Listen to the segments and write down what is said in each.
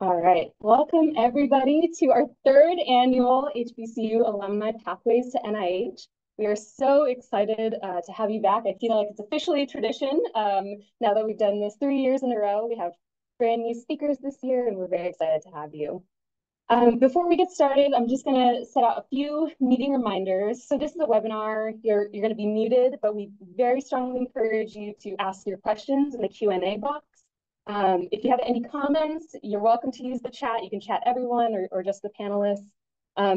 All right, welcome everybody to our third annual HBCU Alumni Pathways to NIH. We are so excited to have you back. I feel like it's officially a tradition now that we've done this 3 years in a row. We have brand new speakers this year, and we're very excited to have you. Before we get started, I'm just going to set out a few meeting reminders. So this is a webinar. You're going to be muted, but we very strongly encourage you to ask your questions in the Q&A box. If you have any comments, you're welcome to use the chat. You can chat everyone or just the panelists.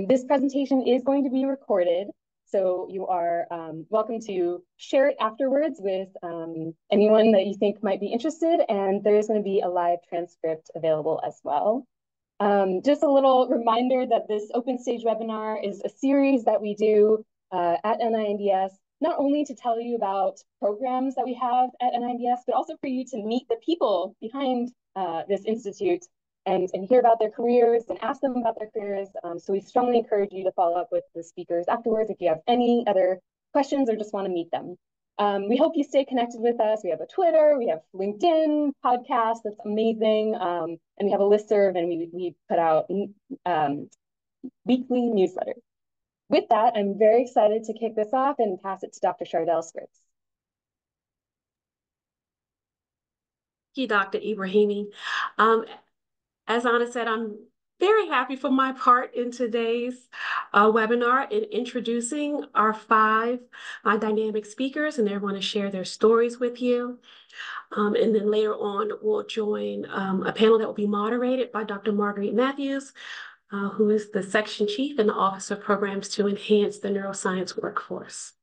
This presentation is going to be recorded, so you are welcome to share it afterwards with anyone that you think might be interested, and there is going to be a live transcript available as well. Just a little reminder that this open stage webinar is a series that we do at NINDS, not only to tell you about programs that we have at NINDS, but also for you to meet the people behind this institute and hear about their careers and ask them about their careers. So we strongly encourage you to follow up with the speakers afterwards if you have any other questions or just want to meet them. We hope you stay connected with us. We have a Twitter, we have LinkedIn podcast, that's amazing. And we have a listserv, and we put out weekly newsletters. With that, I'm very excited to kick this off and pass it to Dr. Chardell Scripps. Thank you, Dr. Ibrahimi. As Anna said, I'm very happy for my part in today's webinar in introducing our five dynamic speakers, and they're going to share their stories with you. And then later on, we'll join a panel that will be moderated by Dr. Marguerite Matthews, who is the section chief in the Office of Programs to Enhance the Neuroscience Workforce.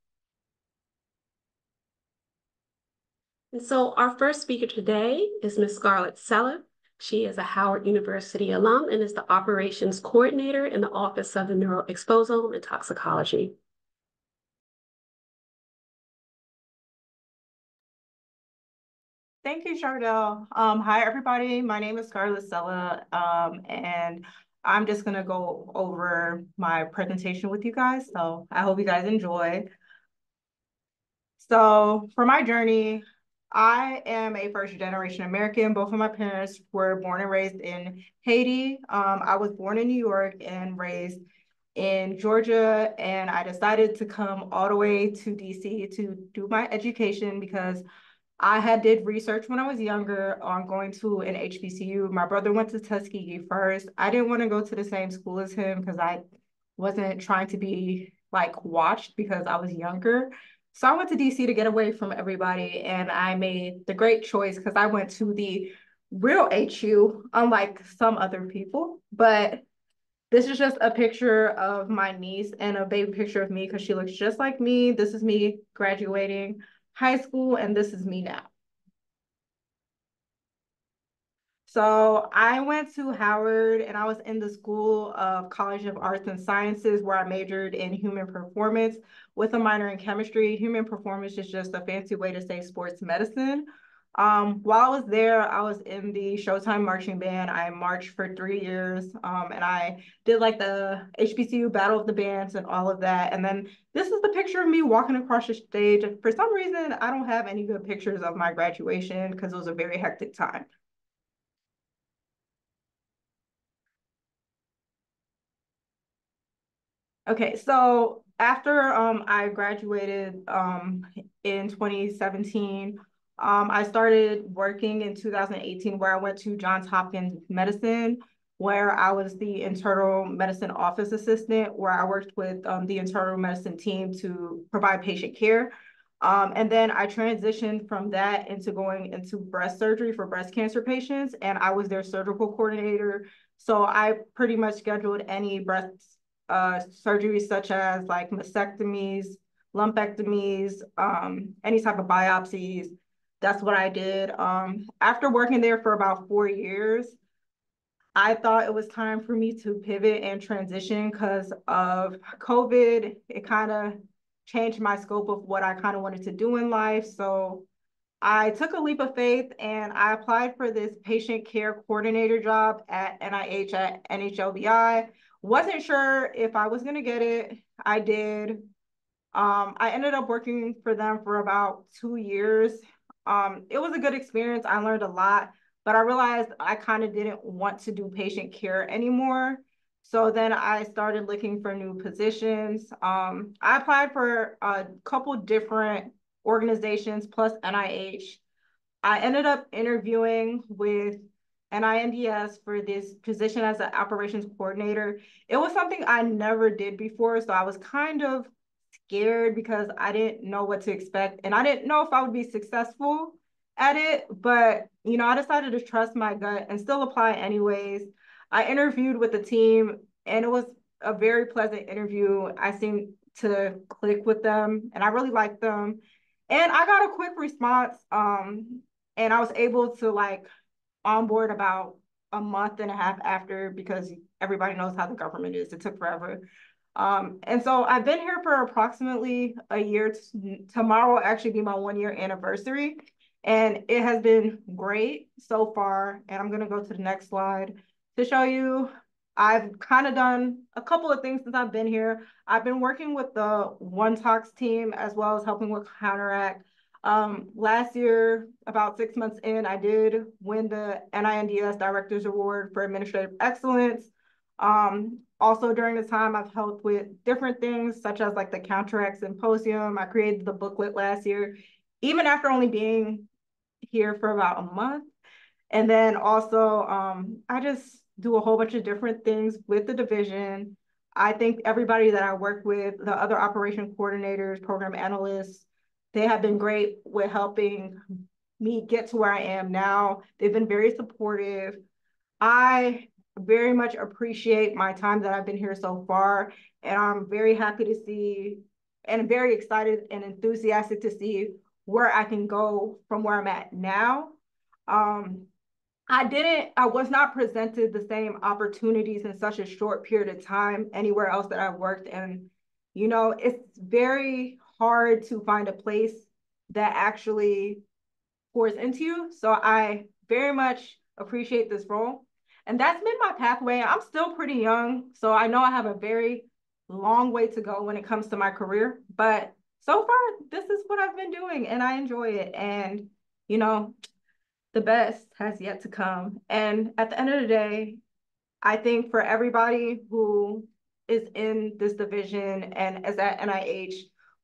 And so our first speaker today is Ms. Scarlette Cella. She is a Howard University alum and is the operations coordinator in the Office of the Exposome and Toxicology. Thank you, Chardell. Hi, everybody. My name is Scarlette Cella, and I'm just going to go over my presentation with you guys. So I hope you guys enjoy. So for my journey, I am a first-generation American. Both of my parents were born and raised in Haiti. I was born in New York and raised in Georgia, and I decided to come all the way to DC to do my education because I did research when I was younger on going to an HBCU. My brother went to Tuskegee first. I didn't want to go to the same school as him because I wasn't trying to be like watched because I was younger. So I went to DC to get away from everybody, and I made the great choice because I went to the real HU, unlike some other people. But this is just a picture of my niece and a baby picture of me because she looks just like me. This is me graduating high school, and this is me now. So I went to Howard, and I was in the School of College of Arts and Sciences, where I majored in human performance with a minor in chemistry. Human performance is just a fancy way to say sports medicine. While I was there, I was in the Showtime marching band. I marched for 3 years, and I did like the HBCU Battle of the Bands and all of that. And then this is the picture of me walking across the stage. For some reason, I don't have any good pictures of my graduation because it was a very hectic time. Okay, so after I graduated in 2017, I started working in 2018 where I went to Johns Hopkins Medicine, where I was the internal medicine office assistant, where I worked with the internal medicine team to provide patient care. And then I transitioned from that into going into breast surgery for breast cancer patients, and I was their surgical coordinator. So I pretty much scheduled any breast surgeries such as like mastectomies, lumpectomies, any type of biopsies. That's what I did. After working there for about 4 years, I thought it was time for me to pivot and transition because of COVID. It kind of changed my scope of what I kind of wanted to do in life. So I took a leap of faith and I applied for this patient care coordinator job at NIH at NHLBI. Wasn't sure if I was going to get it. I did. I ended up working for them for about 2 years. It was a good experience. I learned a lot. but I realized I kind of didn't want to do patient care anymore. So then I started looking for new positions. I applied for a couple different organizations plus NIH. I ended up interviewing with NINDS for this position as an operations coordinator. It was something I never did before, so I was kind of scared because I didn't know what to expect and I didn't know if I would be successful at it, but I decided to trust my gut and still apply anyways. I interviewed with the team and it was a very pleasant interview. I seemed to click with them and I really liked them. And I got a quick response. And I was able to like onboard about a month and a half after because everybody knows how the government is. It took forever. And so I've been here for approximately a year. Tomorrow will actually be my 1 year anniversary. And it has been great so far. And I'm going to go to the next slide to show you. I've kind of done a couple of things since I've been here. I've been working with the ONETOX team as well as helping with Counteract. Last year, about 6 months in, I did win the NINDS Director's Award for Administrative Excellence. Also during this time, I've helped with different things such as like the Counteract Symposium. I created the booklet last year, even after only being here for about a month. And then also, I just do a whole bunch of different things with the division. I think everybody that I work with, the other operation coordinators, program analysts, they have been great with helping me get to where I am now. They've been very supportive. I very much appreciate my time that I've been here so far, and I'm very happy to see and very excited and enthusiastic to see where I can go from where I'm at now. I was not presented the same opportunities in such a short period of time anywhere else that I've worked. And, it's very hard to find a place that actually pours into you. So I very much appreciate this role. And that's been my pathway. I'm still pretty young, so I know I have a very long way to go when it comes to my career. But so far, this is what I've been doing and I enjoy it. And, the best has yet to come. And at the end of the day, I think for everybody who is in this division and is at NIH,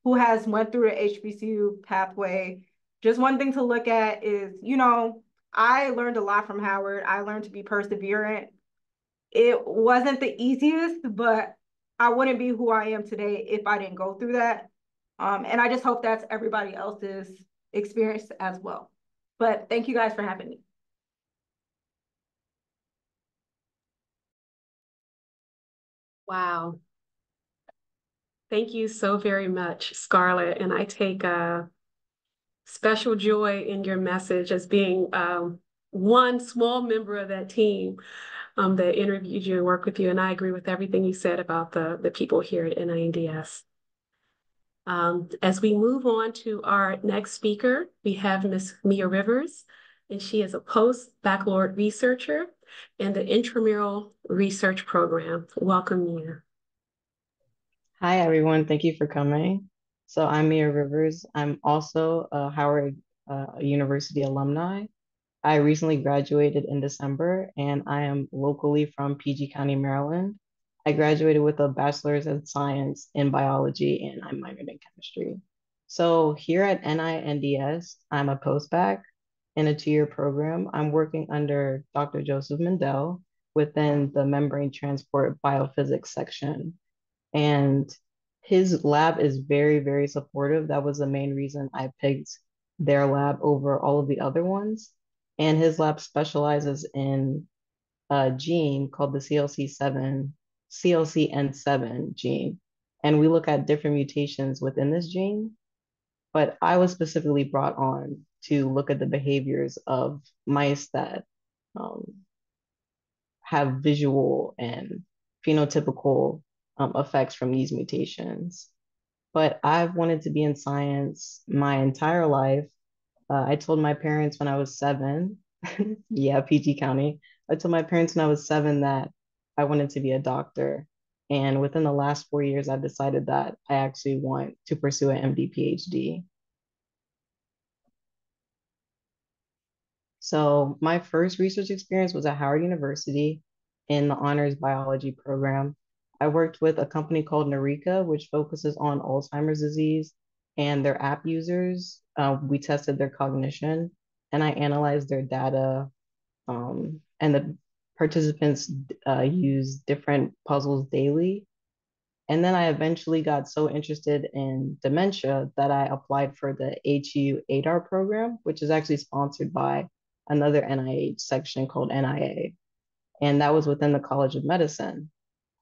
who has went through the HBCU pathway, just one thing to look at is, I learned a lot from Howard. I learned to be perseverant. It wasn't the easiest, but I wouldn't be who I am today if I didn't go through that. And I just hope that's everybody else's experience as well. But thank you guys for having me. Wow. Thank you so very much, Scarlette. And I take special joy in your message as being one small member of that team that interviewed you and worked with you. And I agree with everything you said about the people here at NINDS. As we move on to our next speaker, we have Ms. Mia Rivers, and she is a post-baccalaureate researcher in the intramural research program. Welcome, Mia. Hi, everyone. Thank you for coming. So I'm Mia Rivers. I'm also a Howard University alumni. I recently graduated in December, and I am locally from PG County, Maryland. I graduated with a bachelor's in science in biology, and I minored in chemistry. So here at NINDS, I'm a postbac in a 2-year program. I'm working under Dr. Joseph Mendel within the membrane transport biophysics section. And his lab is very, very supportive. That was the main reason I picked their lab over all of the other ones. And his lab specializes in a gene called the CLCN7 gene. And we look at different mutations within this gene. But I was specifically brought on to look at the behaviors of mice that have visual and phenotypical effects from these mutations. But I've wanted to be in science my entire life. I told my parents when I was 7, yeah, PG County. I told my parents when I was 7 that I wanted to be a doctor. And within the last 4 years, I've decided that I actually want to pursue an MD PhD. So my first research experience was at Howard University in the honors biology program. I worked with a company called Nerica, which focuses on Alzheimer's disease and their app users. We tested their cognition and I analyzed their data. And the participants use different puzzles daily. And then I eventually got so interested in dementia that I applied for the HU ADAR program, which is actually sponsored by another NIH section called NIA. And that was within the College of Medicine.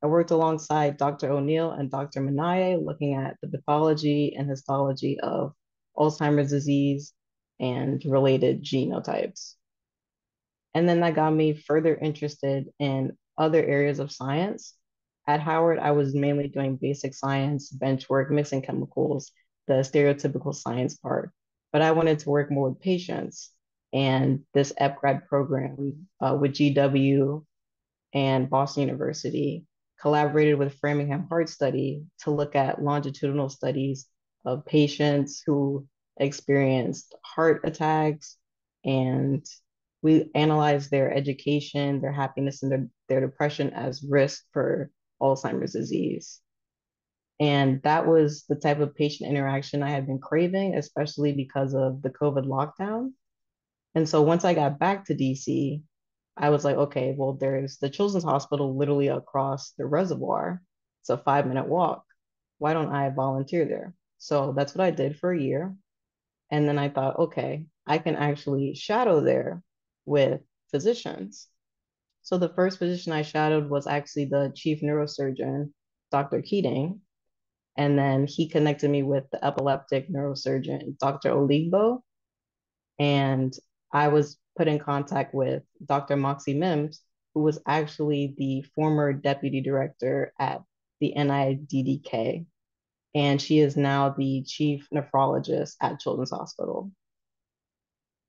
I worked alongside Dr. O'Neill and Dr. Manaye looking at the pathology and histology of Alzheimer's disease and related genotypes. And then that got me further interested in other areas of science. At Howard, I was mainly doing basic science, bench work, mixing chemicals, the stereotypical science part. But I wanted to work more with patients. And this EPGrad program with GW and Boston University collaborated with Framingham Heart Study to look at longitudinal studies of patients who experienced heart attacks, and we analyzed their education, their happiness, and their depression as risk for Alzheimer's disease. And that was the type of patient interaction I had been craving, especially because of the COVID lockdown. And so once I got back to DC, I was like, okay, well, there's the Children's Hospital literally across the reservoir. It's a 5-minute walk. Why don't I volunteer there? So that's what I did for a year. And then I thought, okay, I can actually shadow there with physicians. So the first physician I shadowed was actually the chief neurosurgeon, Dr. Keating. And then he connected me with the epileptic neurosurgeon, Dr. Oligbo. And I was put in contact with Dr. Moxie Mims, who was actually the former deputy director at the NIDDK. And she is now the chief nephrologist at Children's Hospital.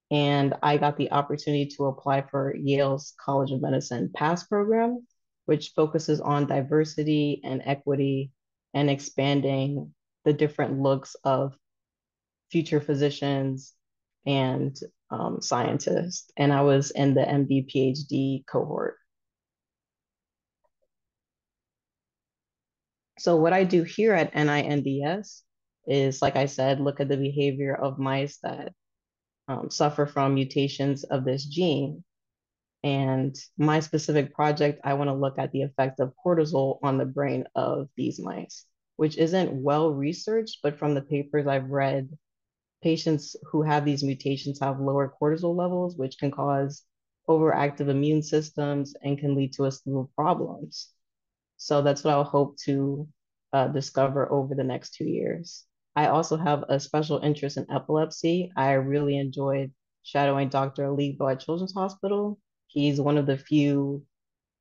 And I got the opportunity to apply for Yale's College of Medicine PASS program, which focuses on diversity and equity and expanding the different looks of future physicians and scientists. And I was in the MD PhD cohort. So what I do here at NINDS is, like I said, look at the behavior of mice that suffer from mutations of this gene. And my specific project, I want to look at the effect of cortisol on the brain of these mice, which isn't well researched, but from the papers I've read, patients who have these mutations have lower cortisol levels, which can cause overactive immune systems and can lead to a slew of problems. So that's what I'll hope to discover over the next 2 years. I also have a special interest in epilepsy. I really enjoyed shadowing Dr. Oligbo at Children's Hospital. He's one of the few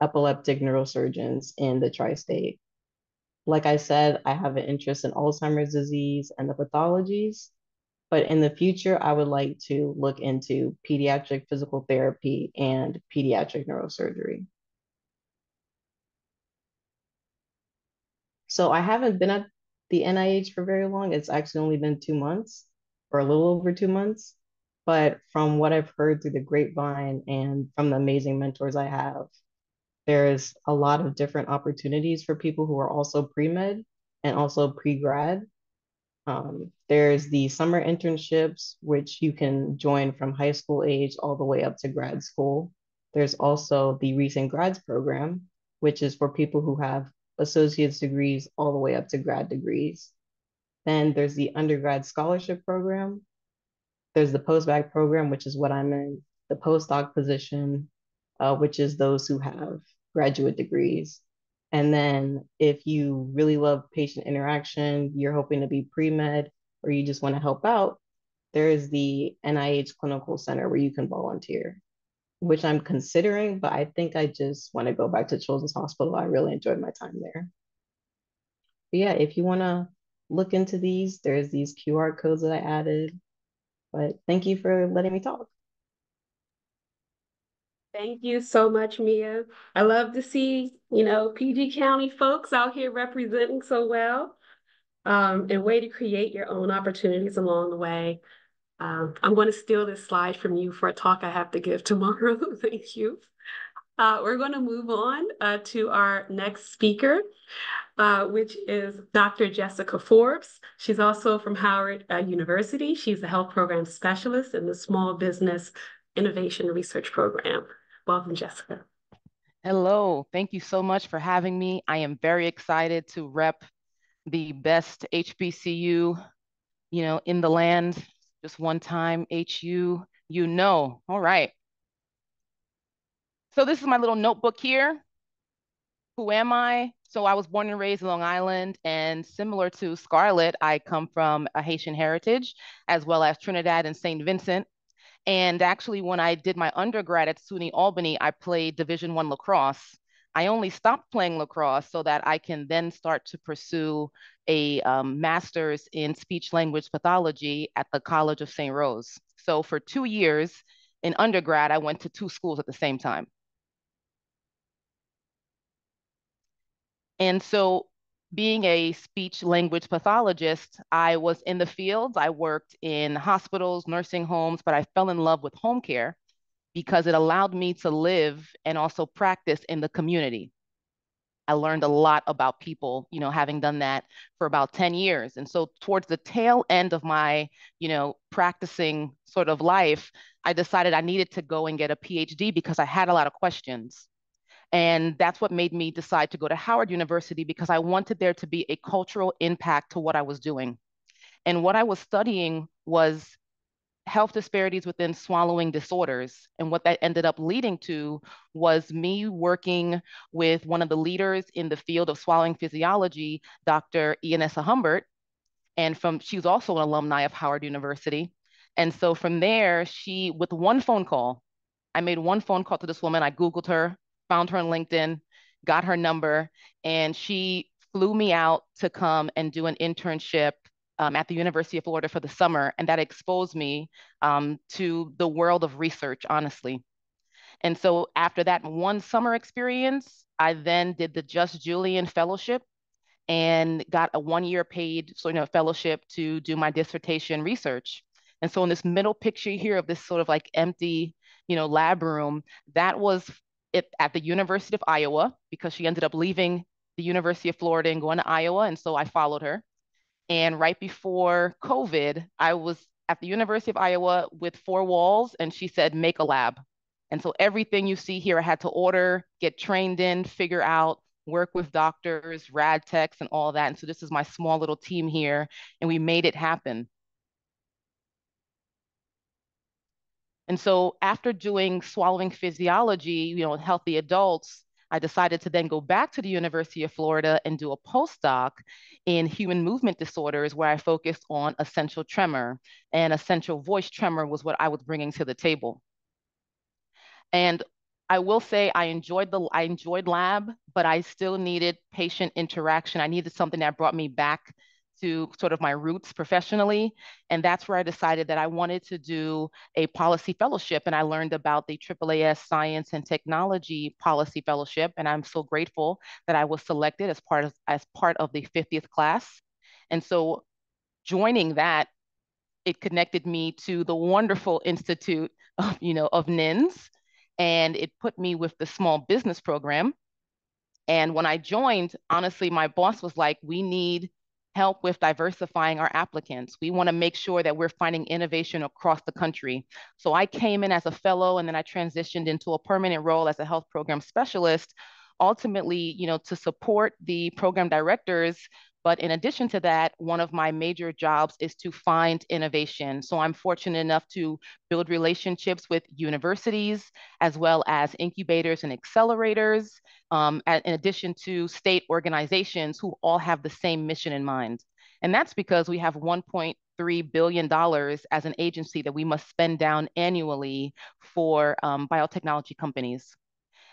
epileptic neurosurgeons in the tri-state. Like I said, I have an interest in Alzheimer's disease and the pathologies, but in the future, I would like to look into pediatric physical therapy and pediatric neurosurgery. So I haven't been at the NIH for very long. It's actually only been 2 months or a little over 2 months. But from what I've heard through the grapevine and from the amazing mentors I have, there's a lot of different opportunities for people who are also pre-med and also pre-grad. There's the summer internships, which you can join from high school age all the way up to grad school. There's also the recent grads program, which is for people who have associate's degrees all the way up to grad degrees. Then there's the undergrad scholarship program. There's the postbac program, which is what I'm in, the postdoc position, which is those who have graduate degrees. And then if you really love patient interaction, you're hoping to be pre-med, or you just want to help out, there is the NIH Clinical Center where you can volunteer, which I'm considering, but I think I just want to go back to Children's Hospital. I really enjoyed my time there. But yeah, if you want to look into these, there's these QR codes that I added. But thank you for letting me talk. Thank you so much, Mia. I love to see, PG County folks out here representing so well, and way to create your own opportunities along the way. I'm going to steal this slide from you for a talk I have to give tomorrow. Thank you. We're going to move on to our next speaker, which is Dr. Jessica Forbes. She's also from Howard University. She's a health program specialist in the Small Business Innovation Research Program. Welcome, Jessica. Hello, thank you so much for having me. I am very excited to rep the best HBCU, in the land. Just one time, HU, All right. So this is my little notebook here. Who am I? So I was born and raised in Long Island, and similar to Scarlette, I come from a Haitian heritage, as well as Trinidad and St. Vincent. And actually, when I did my undergrad at SUNY Albany, I played Division I lacrosse. I only stopped playing lacrosse so that I can then start to pursue a master's in speech language pathology at the College of St. Rose. So for 2 years in undergrad, I went to 2 schools at the same time. And so being a speech language pathologist, I was in the fields. I worked in hospitals, nursing homes, but I fell in love with home care because it allowed me to live and also practice in the community. I learned a lot about people, having done that for about 10 years. And so towards the tail end of my, practicing sort of life, I decided I needed to go and get a PhD because I had a lot of questions. And that's what made me decide to go to Howard University, because I wanted there to be a cultural impact to what I was doing. And what I was studying was health disparities within swallowing disorders. And what that ended up leading to was me working with one of the leaders in the field of swallowing physiology, Dr. Ianessa Humbert. And she's also an alumni of Howard University. And so from there, with one phone call, I made one phone call to this woman. I Googled her, found her on LinkedIn, got her number, and she flew me out to come and do an internship at the University of Florida for the summer. And that exposed me to the world of research, honestly. And so after that one summer experience, I then did the Just Julian Fellowship and got a 1-year paid fellowship to do my dissertation research. And so in this middle picture here of this sort of like empty, lab room, that was it at the University of Iowa, because she ended up leaving the University of Florida and going to Iowa. And so I followed her. And right before COVID, I was at the University of Iowa with 4 walls, and she said, make a lab. And so everything you see here, I had to order, get trained in, figure out, work with doctors, rad techs, and all that. And so this is my small little team here, and we made it happen. And so after doing swallowing physiology, healthy adults, I decided to then go back to the University of Florida and do a postdoc in human movement disorders, where I focused on essential tremor. And essential voice tremor was what I was bringing to the table. And I will say I enjoyed lab, but I still needed patient interaction. I needed something that brought me back to sort of my roots professionally. And that's where I decided that I wanted to do a policy fellowship. And I learned about the AAAS Science and Technology Policy Fellowship. And I'm so grateful that I was selected as part of the 50th class. And so joining that, it connected me to the wonderful Institute of NINDS. And it put me with the small business program. And when I joined, honestly, my boss was like, we need help with diversifying our applicants. We want to make sure that we're finding innovation across the country. So I came in as a fellow, and then I transitioned into a permanent role as a health program specialist, ultimately, to support the program directors. But in addition to that, one of my major jobs is to find innovation. So I'm fortunate enough to build relationships with universities, as well as incubators and accelerators, in addition to state organizations who all have the same mission in mind. And that's because we have $1.3 billion as an agency that we must spend down annually for biotechnology companies.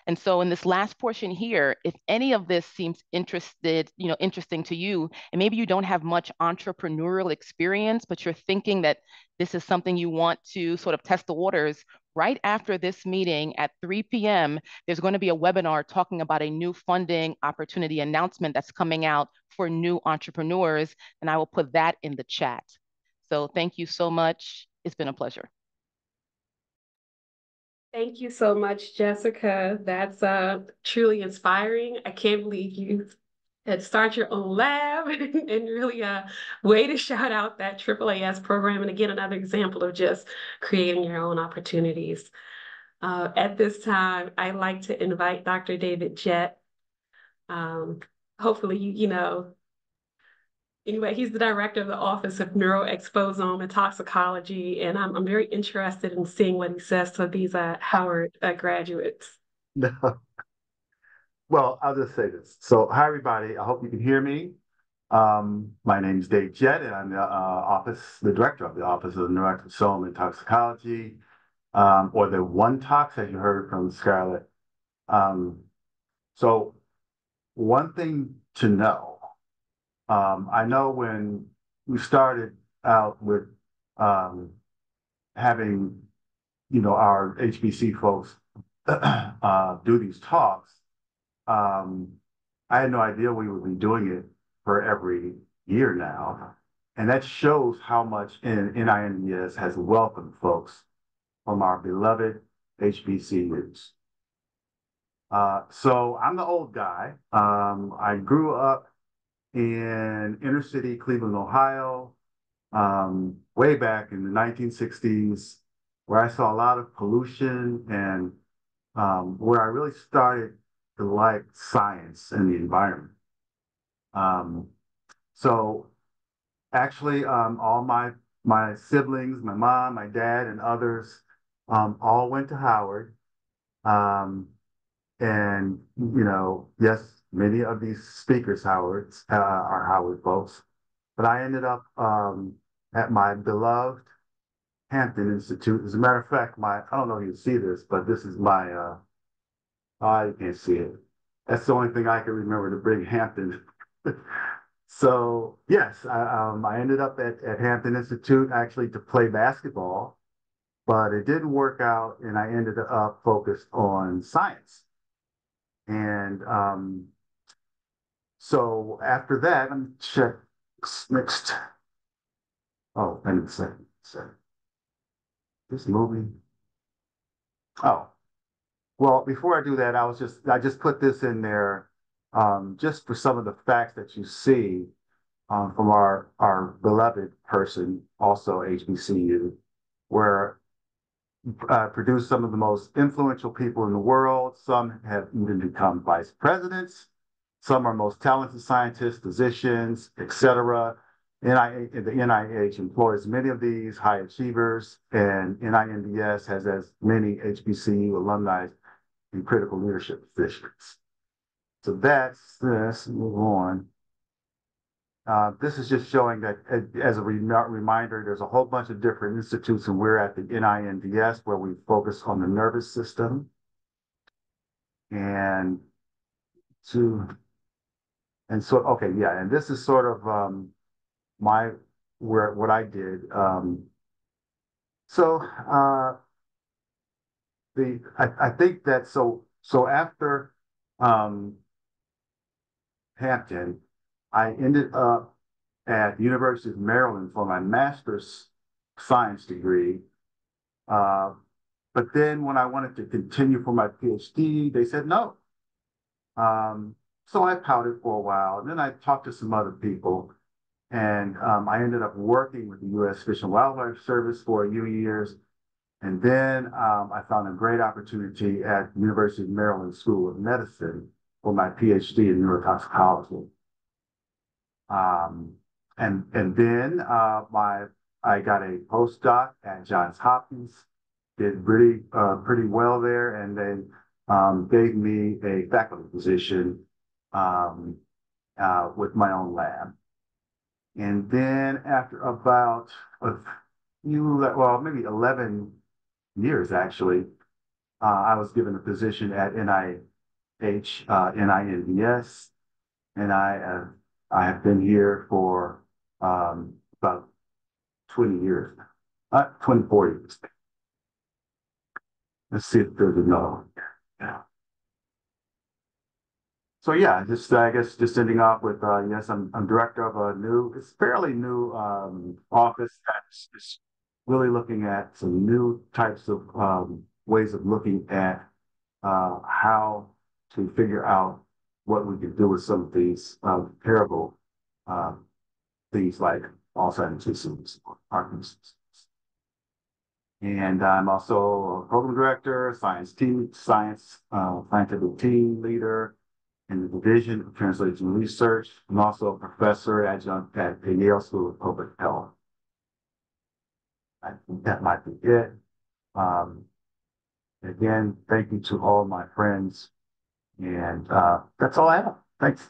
And so in this last portion here, if any of this seems interesting to you, and maybe you don't have much entrepreneurial experience, but you're thinking that this is something you want to sort of test the waters, right after this meeting at 3 p.m., there's going to be a webinar talking about a new funding opportunity announcement that's coming out for new entrepreneurs, and I will put that in the chat. So thank you so much. It's been a pleasure. Thank you so much, Jessica. That's truly inspiring. I can't believe you had start your own lab and really a way to shout out that AAAS program. And again, another example of just creating your own opportunities. At this time, I'd like to invite Dr. David Jett. Hopefully, anyway, he's the director of the Office of Exposome and Toxicology, and I'm very interested in seeing what he says to these Howard graduates. Well, I'll just say this. So, hi, everybody. I hope you can hear me. My name is Dave Jett, and I'm the director of the Office of Neuroscience and Toxicology, or the ONETOX, as you heard from Scarlette. So, one thing to know, I know when we started out with having, our HBC folks do these talks, I had no idea we would be doing it for every year now. And that shows how much NINDS has welcomed folks from our beloved HBCUs. So I'm the old guy. I grew up in inner city Cleveland, Ohio, way back in the 1960s, where I saw a lot of pollution and where I really started to like science and the environment. So actually, all my siblings, my mom, my dad, and others, all went to Howard. And yes, many of these speakers, are Howard folks. But I ended up at my beloved Hampton Institute. As a matter of fact, I don't know if you see this, but this is my, you can't see it. That's the only thing I can remember to bring Hampton. So yes, I ended up at Hampton Institute actually to play basketball, but it didn't work out, and I ended up focused on science. And so after that, let me check next. Oh, wait a second. This movie. Oh, well, before I do that, I just put this in there just for some of the facts that you see from our beloved person, also HBCU, where produced some of the most influential people in the world. Some have even become vice presidents. Some are most talented scientists, physicians, etc. The NIH employs many of these high achievers, and NINDS has as many HBCU alumni in critical leadership positions. So let's move on. This is just showing that as a reminder, there's a whole bunch of different institutes, and we're at the NINDS where we focus on the nervous system. And okay, yeah, and this is sort of what I did. I think that so after Hampton, I ended up at the University of Maryland for my master's science degree. But then when I wanted to continue for my PhD, they said no. So I pouted for a while, and then I talked to some other people, and I ended up working with the U.S. Fish and Wildlife Service for a few years. And then I found a great opportunity at the University of Maryland School of Medicine for my PhD in neurotoxicology. And then I got a postdoc at Johns Hopkins, did pretty well there, and then gave me a faculty position with my own lab. And then after about maybe 11 years actually, I was given a position at NIH, NINDS, and I have been here for about 20 years, 24 years. Let's see if there's another one. Yeah. So yeah, I guess just ending off with yes, I'm director of it's fairly new office that's really looking at some new types of ways of looking at how to figure out what we can do with some of these terrible things like Alzheimer's disease or Parkinson's. And I'm also a program director, scientific team leader in the Division of Translation Research. I'm also a professor adjunct at the Yale School of Public Health. I think that might be it. Again, thank you to all my friends. And that's all I have. Thanks.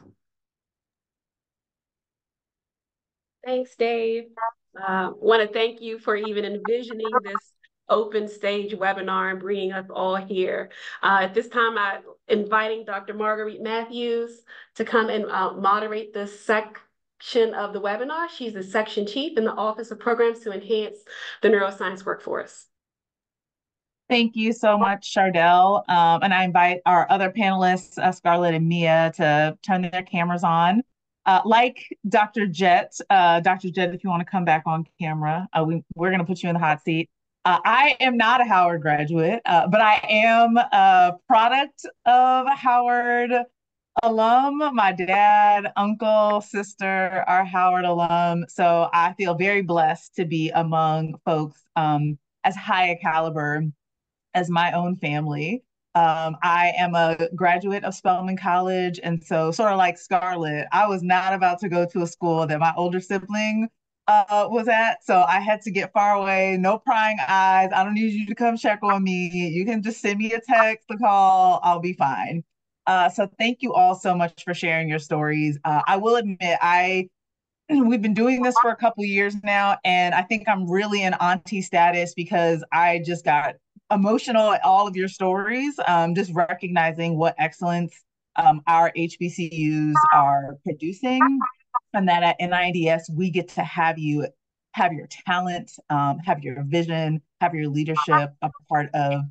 Thanks, Dave. Want to thank you for even envisioning this open stage webinar and bringing us all here. At this time, I'm inviting Dr. Marguerite Matthews to come and moderate this section of the webinar. She's the section chief in the Office of Programs to Enhance the Neuroscience Workforce. Thank you so much, Chardell. And I invite our other panelists, Scarlette and Mia, to turn their cameras on. Like Dr. Jett, if you want to come back on camera, we're going to put you in the hot seat. I am not a Howard graduate, but I am a product of Howard alum. My dad, uncle, sister are Howard alum. So I feel very blessed to be among folks as high a caliber as my own family. I am a graduate of Spelman College. And so sort of like Scarlette, I was not about to go to a school that my older sibling was at. So I had to get far away, no prying eyes. I don't need you to come check on me. You can just send me a text, a call, I'll be fine. So thank you all so much for sharing your stories. I will admit, we've been doing this for a couple of years now, and I think I'm really in auntie status because I just got emotional at all of your stories, just recognizing what excellence our HBCUs are producing, and that at NINDS, we get to have your talent, have your vision, have your leadership a part of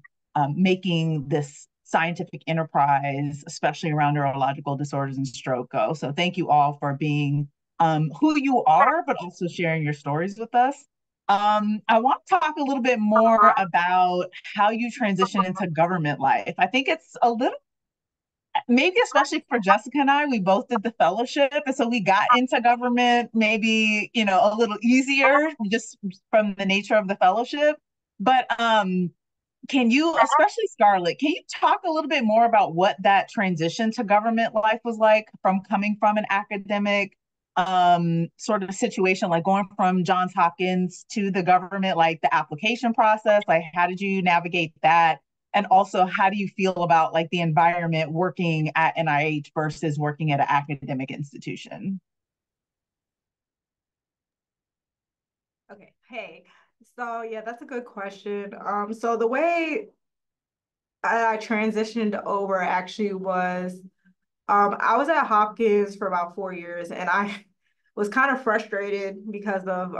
making this scientific enterprise, especially around neurological disorders and stroke, go. So thank you all for being who you are, but also sharing your stories with us. I want to talk a little bit more about how you transition into government life. I think it's a little, maybe especially for Jessica and I, we both did the fellowship. And so we got into government maybe, a little easier just from the nature of the fellowship. But can you, especially Scarlette, can you talk a little bit more about what that transition to government life was like from coming from an academic sort of situation, like going from Johns Hopkins to the government, like the application process, like how did you navigate that? And also, how do you feel about like the environment working at NIH versus working at an academic institution? Okay, hey, so yeah, that's a good question. So the way I transitioned over actually was, I was at Hopkins for about 4 years, and I was kind of frustrated because of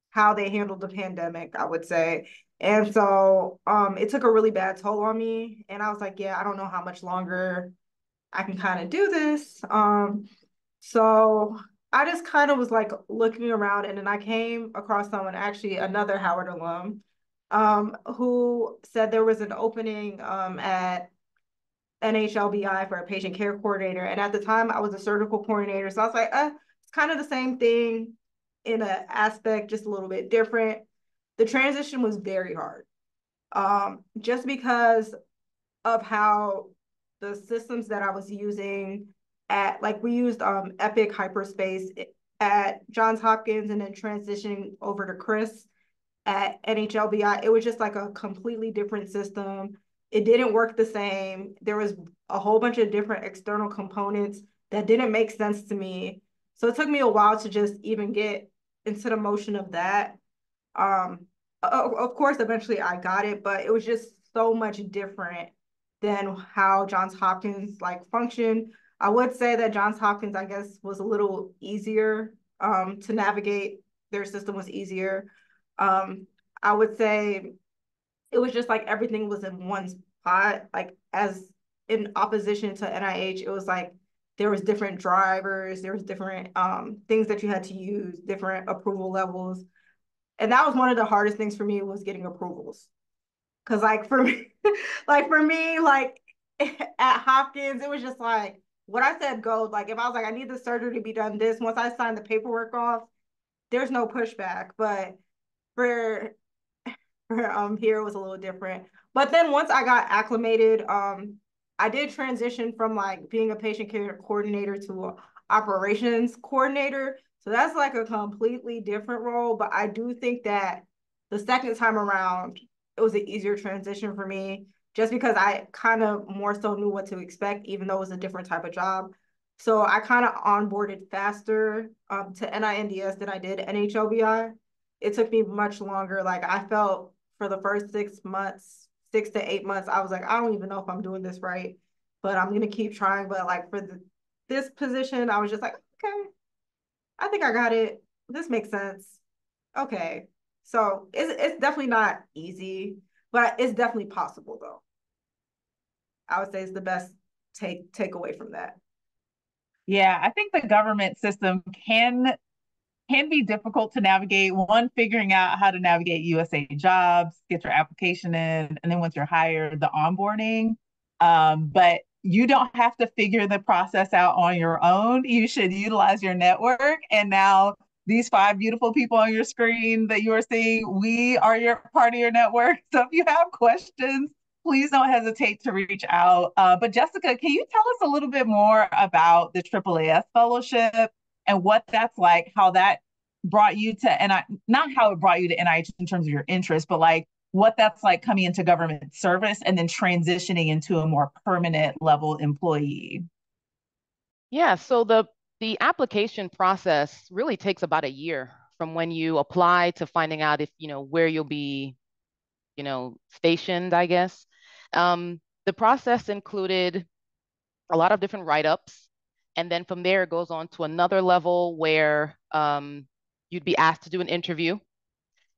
how they handled the pandemic, I would say. And so it took a really bad toll on me. And I was like, yeah, I don't know how much longer I can kind of do this. So I just kind of was like looking around, and then I came across someone, actually another Howard alum, who said there was an opening at NHLBI for a patient care coordinator. And at the time I was a surgical coordinator. So I was like, it's kind of the same thing in an aspect, just a little bit different. The transition was very hard, just because of how the systems that I was using we used Epic Hyperspace at Johns Hopkins, and then transitioning over to Chris at NHLBI. It was just like a completely different system. It didn't work the same. There was a whole bunch of different external components that didn't make sense to me. So it took me a while to just even get into the motion of that. Of course, eventually I got it, but it was just so much different than how Johns Hopkins functioned. I would say that Johns Hopkins, I guess, was a little easier to navigate. Their system was easier. I would say it was just like everything was in one spot. Like, as in opposition to NIH, it was like there was different drivers, there was different things that you had to use, different approval levels. And that was one of the hardest things for me, was getting approvals. Cause like for me, like at Hopkins, it was just like what I said goes. Like if I was like, I need the surgery to be done this, once I signed the paperwork off, there's no pushback. But for here it was a little different. But then once I got acclimated, I did transition from like being a patient care coordinator to a operations coordinator. So that's like a completely different role. But I do think that the second time around, it was an easier transition for me, just because I kind of more so knew what to expect, even though it was a different type of job. So I kind of onboarded faster to NINDS than I did NHLBI. It took me much longer. Like I felt for the first 6 months, 6 to 8 months, I was like, I don't even know if I'm doing this right, but I'm gonna keep trying. But like for this position, I was just like, okay, I think I got it. This makes sense. Okay. So it's definitely not easy, but it's definitely possible though. I would say it's the best takeaway from that. Yeah, I think the government system can be difficult to navigate. One, figuring out how to navigate USA jobs, get your application in, and then once you're hired, the onboarding. But you don't have to figure the process out on your own. You should utilize your network. And now these 5 beautiful people on your screen that you are seeing, we are your part of your network. So if you have questions, please don't hesitate to reach out. But Jessica, can you tell us a little bit more about the AAAS Fellowship and what that's like, how that brought you to not how it brought you to NIH in terms of your interest, but like what that's like coming into government service and then transitioning into a more permanent level employee? Yeah, so the application process really takes about a year from when you apply to finding out if, where you'll be, stationed, I guess. The process included a lot of different write-ups. And then from there, it goes on to another level where you'd be asked to do an interview.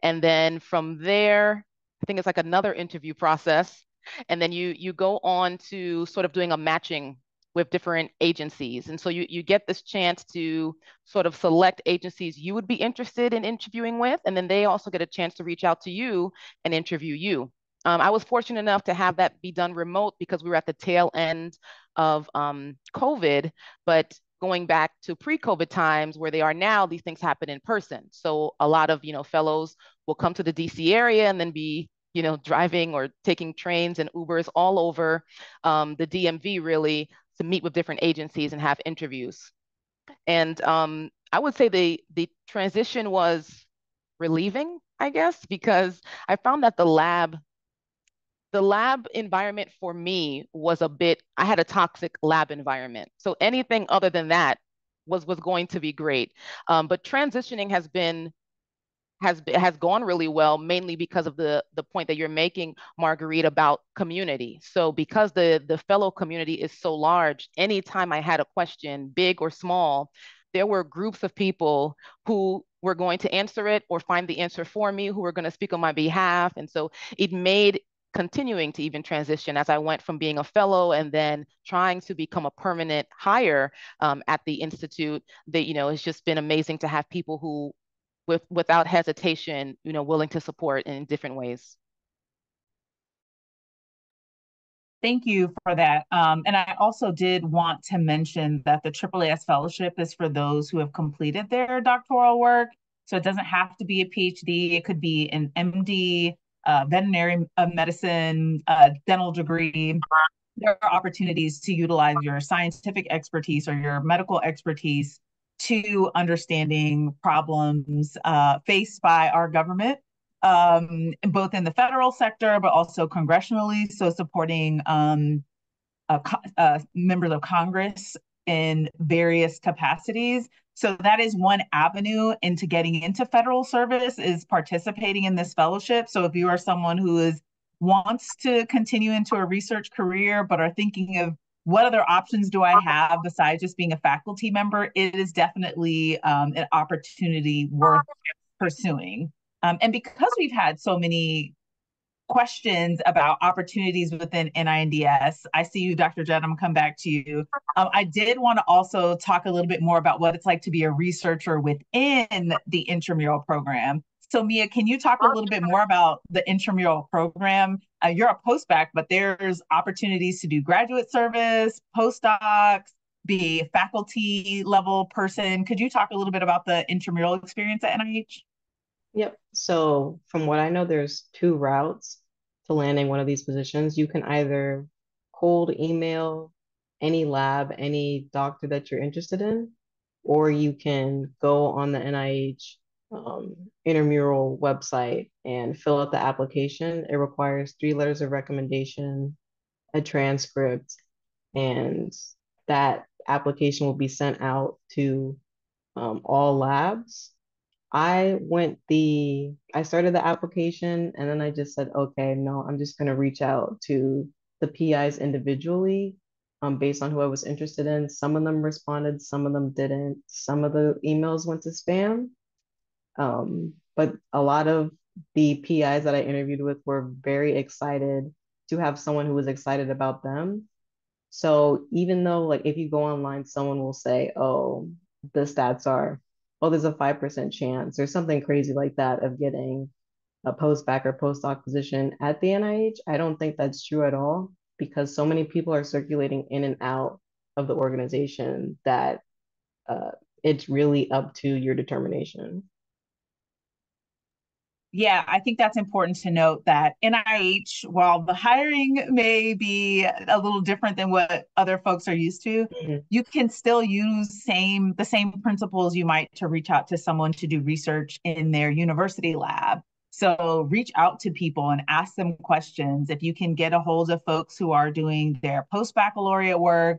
And then from there, I think it's like another interview process. And then you go on to sort of doing a matching with different agencies. And so you get this chance to sort of select agencies you would be interested in interviewing with. And then they also get a chance to reach out to you and interview you. I was fortunate enough to have that be done remote because we were at the tail end of COVID, but going back to pre-COVID times where they are now, these things happen in person. So a lot of, fellows will come to the DC area and then be, driving or taking trains and Ubers all over the DMV really to meet with different agencies and have interviews. And I would say the transition was relieving, I guess, because I found that the lab environment for me was I had a toxic lab environment. So anything other than that was going to be great. But transitioning has gone really well, mainly because of the point that you're making, Marguerite, about community. So because the fellow community is so large, anytime I had a question, big or small, there were groups of people who were going to answer it or find the answer for me, who were going to speak on my behalf. And so it made continuing to even transition as I went from being a fellow and then trying to become a permanent hire at the Institute, that, it's just been amazing to have people who without hesitation, willing to support in different ways. Thank you for that. And I also did want to mention that the AAAS Fellowship is for those who have completed their doctoral work. So it doesn't have to be a PhD. It could be an MD, veterinary medicine, dental degree. There are opportunities to utilize your scientific expertise or your medical expertise to understanding problems faced by our government, both in the federal sector, but also congressionally. So supporting members of Congress in various capacities. So that is one avenue into getting into federal service, is participating in this fellowship. So if you are someone who wants to continue into a research career, but are thinking of what other options do I have besides just being a faculty member, it is definitely an opportunity worth pursuing. And because we've had so many questions about opportunities within NINDS, I see you, Dr. Jett, I'm gonna come back to you. I did want to also talk a little bit more about what it's like to be a researcher within the intramural program. So Mia, can you talk a little bit more about the intramural program? You're a postbac, but there's opportunities to do graduate service, postdocs, be a faculty level person. Could you talk a little bit about the intramural experience at NIH? Yep. So from what I know, there's two routes to landing one of these positions. You can either cold email any lab, any doctor that you're interested in, or you can go on the NIH intramural website and fill out the application. It requires 3 letters of recommendation, a transcript, and that application will be sent out to all labs. I started the application and then I just said, okay, no, I'm just going to reach out to the PIs individually based on who I was interested in. Some of them responded, some of them didn't. Some of the emails went to spam. But a lot of the PIs that I interviewed with were very excited to have someone who was excited about them. So even though, like, if you go online, someone will say, oh, the stats are, oh, there's a 5% chance or something crazy like that of getting a postbac or postdoc position at the NIH. I don't think that's true at all because so many people are circulating in and out of the organization that uh, it's really up to your determination. Yeah, I think that's important to note that NIH, while the hiring may be a little different than what other folks are used to, you can still use the same principles you might to reach out to someone to do research in their university lab. So reach out to people and ask them questions. If you can get a hold of folks who are doing their post-baccalaureate work,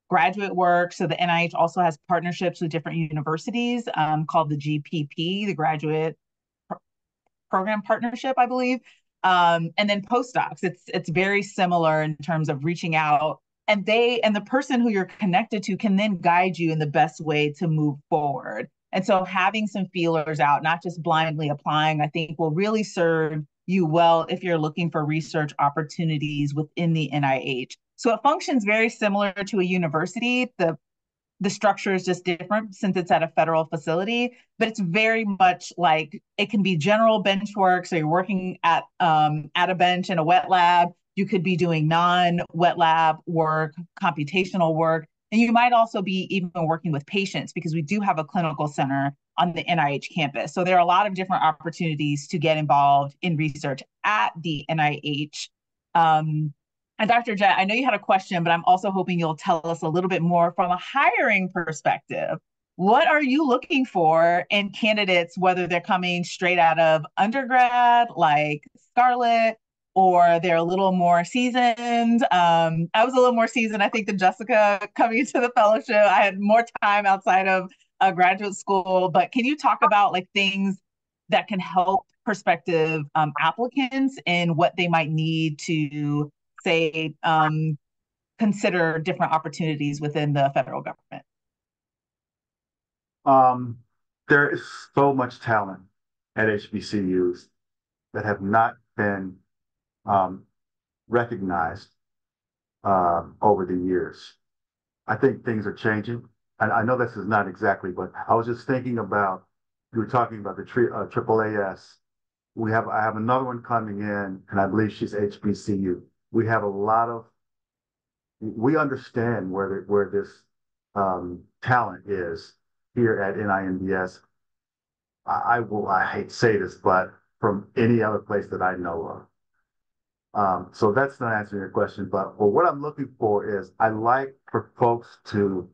graduate work. So the NIH also has partnerships with different universities called the GPP, the Graduate Program Partnership, I believe. And then postdocs. It's very similar in terms of reaching out, and the person who you're connected to can then guide you in the best way to move forward. And so having some feelers out, not just blindly applying, I think will really serve you well if you're looking for research opportunities within the NIH. So it functions very similar to a university. The structure is just different since it's at a federal facility, but it's very much like it can be general bench work. So you're working at a bench in a wet lab. You could be doing non-wet lab work, computational work, and you might also be even working with patients because we do have a clinical center on the NIH campus. So there are a lot of different opportunities to get involved in research at the NIH. And Dr. Jett, I know you had a question, but I'm also hoping you'll tell us a little bit more from a hiring perspective. What are you looking for in candidates, whether they're coming straight out of undergrad, like Scarlette, or they're a little more seasoned? I was a little more seasoned, I think, than Jessica coming into the fellowship. I had more time outside of graduate school, but can you talk about like things that can help prospective applicants and what they might need to say, consider different opportunities within the federal government? There is so much talent at HBCUs that have not been recognized over the years. I think things are changing. And I know this is not exactly, but I was just thinking about, you were talking about the AAAS. I have another one coming in, and I believe she's HBCU. We have a lot of, we understand where this talent is here at NINDS. I hate to say this, but from any other place that I know of. So that's not answering your question, but what I'm looking for is I like for folks to,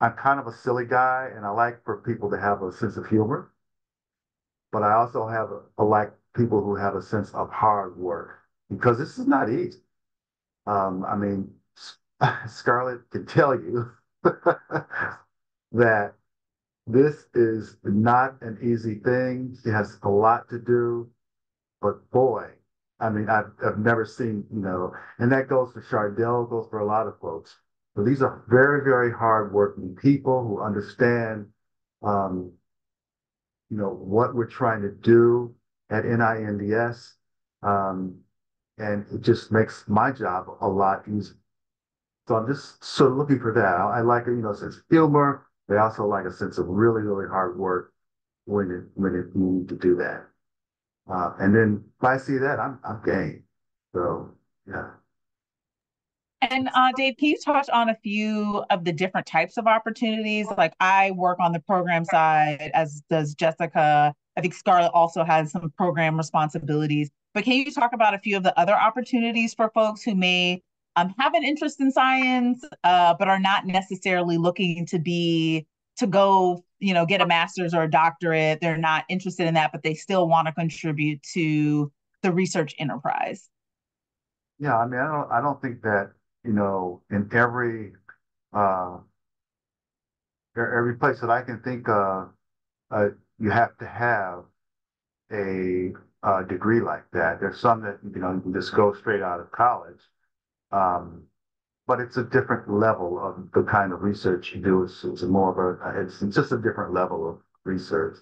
I'm kind of a silly guy, and I like for people to have a sense of humor, but I also I like people who have a sense of hard work because this is not easy. I mean, Scarlette can tell you that this is not an easy thing. It has a lot to do, but boy, I mean, I've never seen, and that goes for Chardell, goes for a lot of folks. But these are very, very hardworking people who understand, what we're trying to do at NINDS. And it just makes my job a lot easier. So I'm just sort of looking for that. I like a sense of humor. They also like a sense of really, really hard work when you need to do that. And then if I see that, I'm game. So yeah. And Dave, can you touch on a few of the different types of opportunities? Like I work on the program side, as does Jessica. I think Scarlette also has some program responsibilities. But can you talk about a few of the other opportunities for folks who may have an interest in science, but are not necessarily looking to go, get a master's or a doctorate? They're not interested in that, but they still want to contribute to the research enterprise. Yeah, I mean, I don't think that, in uh, every place that I can think of, you have to have a, degree like that. There's some that, you can just go straight out of college. Um, but it's a different level of the kind of research you do. It's more of it's just a different level of research.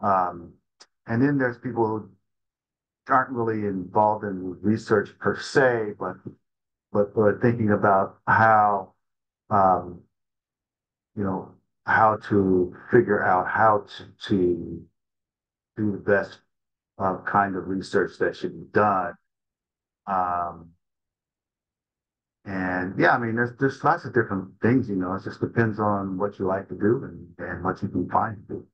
Um, and then there's people who aren't really involved in research per se, but thinking about how, um, you know, how to figure out how to do the best kind of research that should be done. Um, and yeah, I mean, there's lots of different things, it just depends on what you like to do and what you can find to do.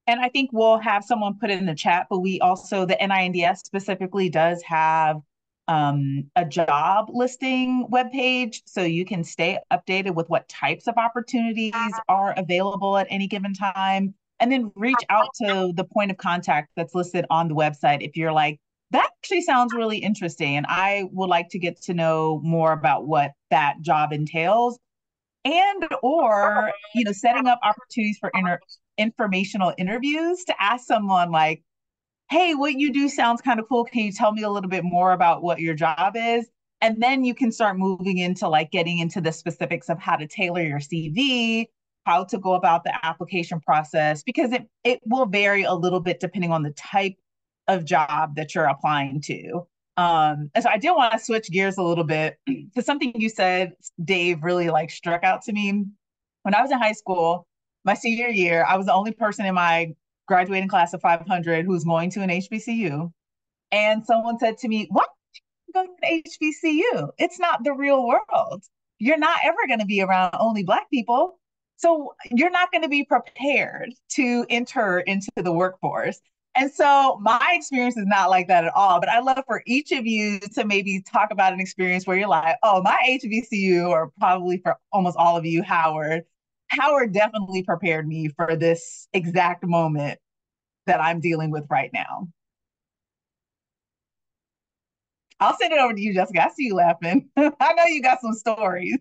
And I think we'll have someone put it in the chat, but we also, the NINDS specifically does have a job listing webpage. So you can stay updated with what types of opportunities are available at any given time. And then reach out to the point of contact that's listed on the website if you're like, that actually sounds really interesting. And I would like to get to know more about what that job entails, and or setting up opportunities for informational interviews to ask someone like, hey, what you do sounds kind of cool, can you tell me a little bit more about what your job is? And then you can start moving into like getting into the specifics of how to tailor your CV, how to go about the application process, because it will vary a little bit depending on the type of job that you're applying to. And so I did want to switch gears a little bit to something you said, Dave, really like struck out to me. When I was in high school, my senior year, I was the only person in my graduating class of 500 who's going to an HBCU. And someone said to me, "What? Go to an HBCU? It's not the real world. You're not ever going to be around only Black people. So you're not going to be prepared to enter into the workforce." And so my experience is not like that at all. But I'd love for each of you to maybe talk about an experience where you're like, oh, my HBCU, or probably for almost all of you, Howard. Howard definitely prepared me for this exact moment that I'm dealing with right now. I'll send it over to you, Jessica. I see you laughing. I know you got some stories.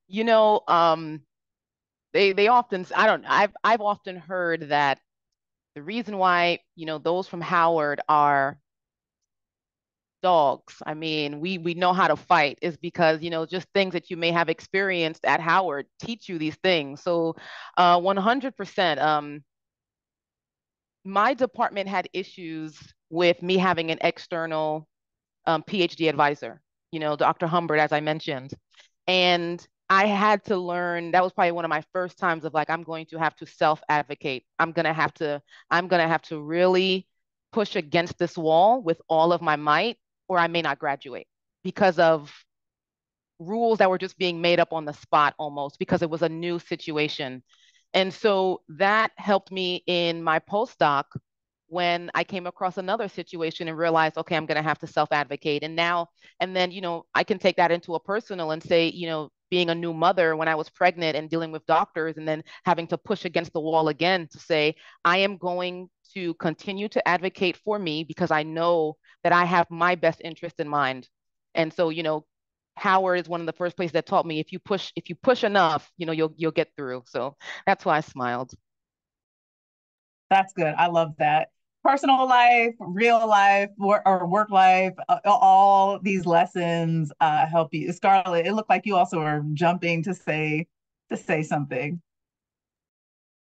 They often, I've often heard that the reason why, those from Howard are dogs. I mean, we know how to fight is because, just things that you may have experienced at Howard teach you these things. So 100%, my department had issues with me having an external PhD advisor, Dr. Humbert, as I mentioned. And I had to learn, that was probably one of my first times of like, I'm going to have to self-advocate. I'm gonna have to really push against this wall with all of my might, or I may not graduate because of rules that were just being made up on the spot almost because it was a new situation. And so that helped me in my postdoc when I came across another situation and realized, okay, I'm going to have to self-advocate. And then, I can take that into a personal and say, being a new mother when I was pregnant and dealing with doctors and then having to push against the wall again to say, I am going to continue to advocate for me because I know that I have my best interest in mind. And so, Howard is one of the first places that taught me if you push enough, you'll get through. So that's why I smiled. That's good. I love that. Personal life, real life, or work life, all these lessons help you. Scarlette, it looked like you also were jumping to say something.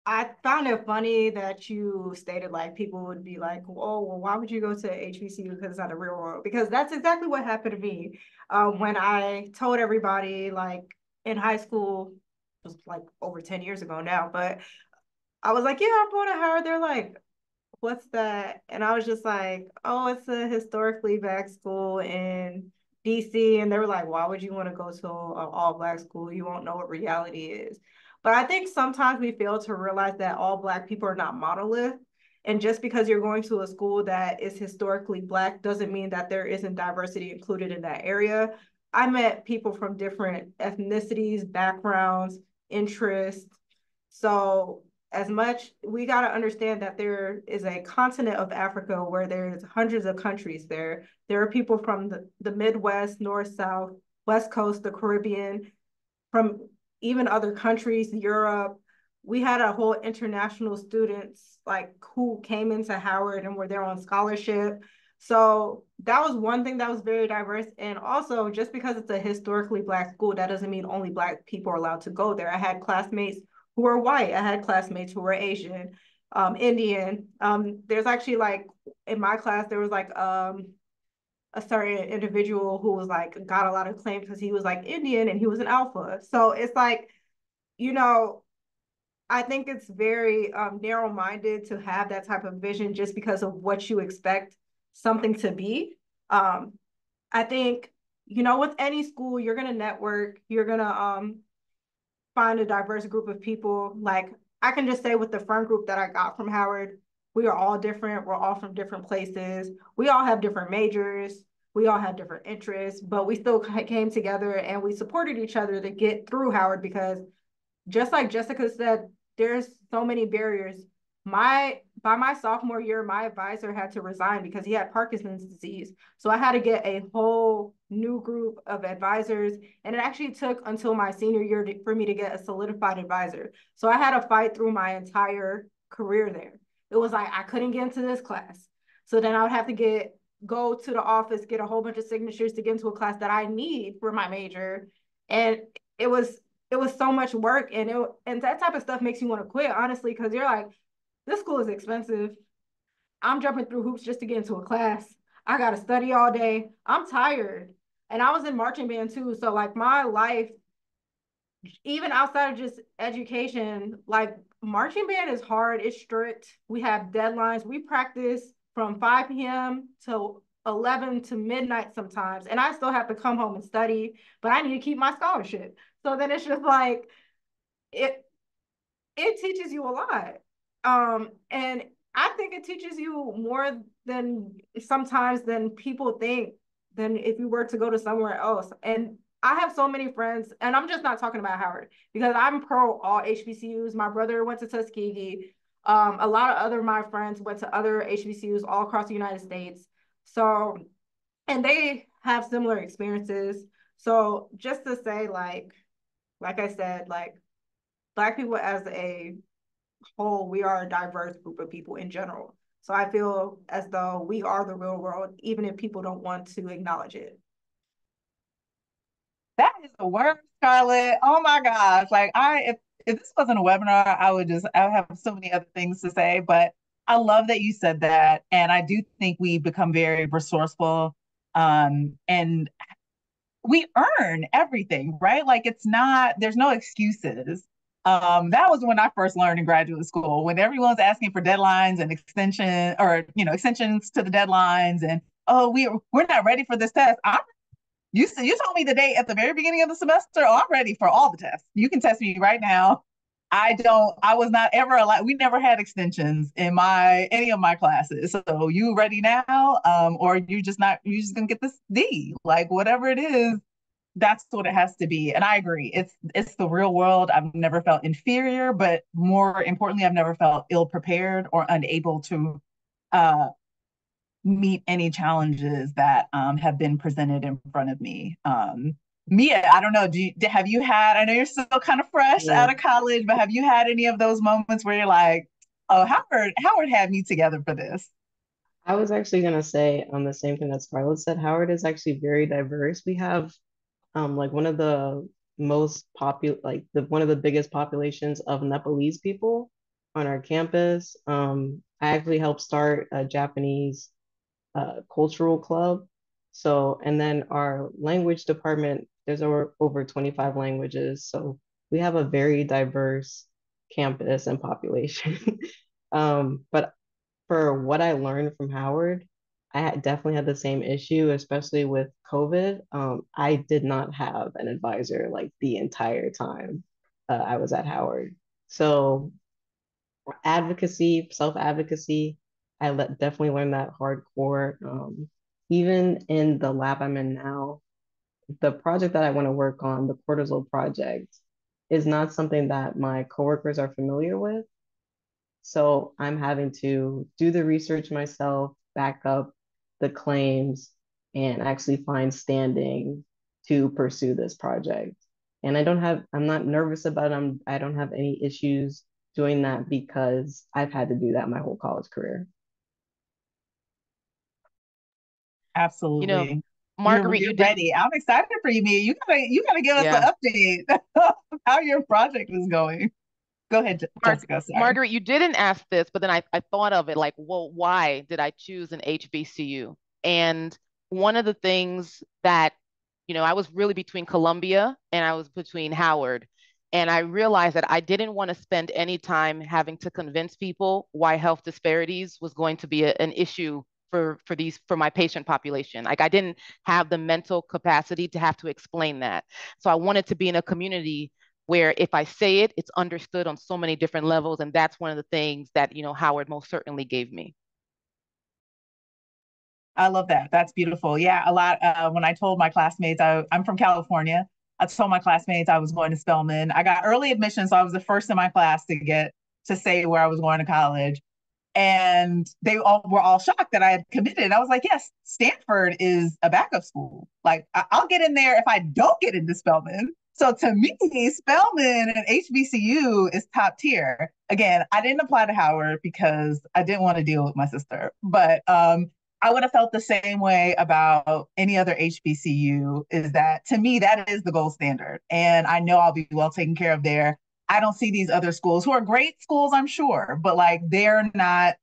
I found it funny that you stated like people would be like, oh, well, why would you go to HBCU because it's not a real world? Because that's exactly what happened to me when I told everybody like in high school, it was like over 10 years ago now, but I was like, yeah, I'm going to Howard. They're like, what's that? And I was just like, oh, it's a historically black school in DC. And they were like, why would you want to go to an all black school? You won't know what reality is. But I think sometimes we fail to realize that all black people are not monolith. And just because you're going to a school that is historically black doesn't mean that there isn't diversity included in that area. I met people from different ethnicities, backgrounds, interests. So as much we got to understand that there is a continent of Africa where there's hundreds of countries there. There are people from the Midwest, North, South, West Coast, the Caribbean, from even other countries, Europe. We had a whole international students like who came into Howard and were there on scholarship. So that was one thing that was very diverse. And also, just because it's a historically black school, that doesn't mean only black people are allowed to go there. I had classmates who were white. I had classmates who were Asian, Indian. There's actually like in my class, there was like a certain individual who was like got a lot of claim because he was like Indian and he was an alpha. So it's like, you know, I think it's very narrow-minded to have that type of vision just because of what you expect something to be. I think, you know, with any school, you're gonna network, you're gonna find a diverse group of people. Like I can just say with the friend group that I got from Howard, we are all different. We're all from different places. We all have different majors. We all have different interests, but we still came together and we supported each other to get through Howard because just like Jessica said, there's so many barriers. By my sophomore year, my advisor had to resign because he had Parkinson's disease. So I had to get a whole new group of advisors. And it actually took until my senior year for me to get a solidified advisor. So I had to fight through my entire career there. It was like I couldn't get into this class. So then I would have to go to the office, get a whole bunch of signatures to get into a class that I need for my major. And it was so much work, and that type of stuff makes you want to quit, honestly, because you're like, this school is expensive. I'm jumping through hoops just to get into a class. I got to study all day. I'm tired. And I was in marching band too. So like my life, even outside of just education, like marching band is hard. It's strict. We have deadlines. We practice from 5 p.m. to 11 to midnight sometimes. And I still have to come home and study, but I need to keep my scholarship. So then it's just like, it it teaches you a lot. And I think it teaches you more than sometimes than people think than if you were to go to somewhere else. And I have so many friends, and I'm just not talking about Howard because I'm pro all HBCUs. My brother went to Tuskegee. A lot of other my friends went to other HBCUs all across the United States. So, and they have similar experiences. So just to say, like I said, like Black people as a whole, we are a diverse group of people in general. So I feel as though we are the real world, even if people don't want to acknowledge it. That is the word, Scarlette. Oh my gosh. Like if this wasn't a webinar, I would have so many other things to say, but I love that you said that. And I do think we become very resourceful. And we earn everything, right? Like there's no excuses. That was when I first learned in graduate school, when everyone's asking for deadlines and extensions to the deadlines, and oh, we're not ready for this test. You told me the date at the very beginning of the semester. Oh, I'm ready for all the tests. You can test me right now. I was not ever allowed. We never had extensions in any of my classes. So you ready now? Or you just gonna get this D, like whatever it is, that's what it has to be. And I agree. It's the real world. I've never felt inferior, but more importantly, I've never felt ill prepared or unable to meet any challenges that have been presented in front of me. Mia, I don't know. Have you had? I know you're still kind of fresh out of college, but have you had any of those moments where you're like, "Oh, Howard had me together for this"? I was actually gonna say the same thing that Scarlett said. Howard is actually very diverse. We have like one of the one of the biggest populations of Nepalese people on our campus. I actually helped start a Japanese cultural club. So, and then our language department, there's over 25 languages. So we have a very diverse campus and population. But For what I learned from Howard, definitely had the same issue, especially with COVID. I did not have an advisor like the entire time I was at Howard. So advocacy, self-advocacy, definitely learned that hardcore. Even in the lab I'm in now, the project that I want to work on, the cortisol project, is not something that my coworkers are familiar with. So I'm having to do the research myself, back up the claims, and actually find standing to pursue this project. And I'm not nervous about it. I don't have any issues doing that because I've had to do that my whole college career. You know, Absolutely. Marguerite, You're you did, ready. I'm excited for you, Mia. You gotta give us yeah. an update of how your project is going. Go ahead, Jessica. Sorry. Marguerite, you didn't ask this, but then I thought of it like, well, why did I choose an HBCU? And one of the things that, I was really between Columbia and I was between Howard. And I realized that I didn't want to spend any time having to convince people why health disparities was going to be an issue for my patient population. Like I didn't have the mental capacity to have to explain that. So I wanted to be in a community where if I say it, it's understood on so many different levels. And that's one of the things that, Howard most certainly gave me. I love that. That's beautiful. Yeah, a lot. When I told my classmates, I'm from California. I told my classmates I was going to Spelman. I got early admission, so I was the first in my class to say where I was going to college. And they were all shocked that I had committed. I was like, yes, Stanford is a backup school. Like I'll get in there if I don't get into Spelman. So to me, Spelman and HBCU is top tier. Again, I didn't apply to Howard because I didn't want to deal with my sister, but I would have felt the same way about any other HBCU. Is that to me, that is the gold standard. And I know I'll be well taken care of there. I don't see these other schools who are great schools, I'm sure, but like that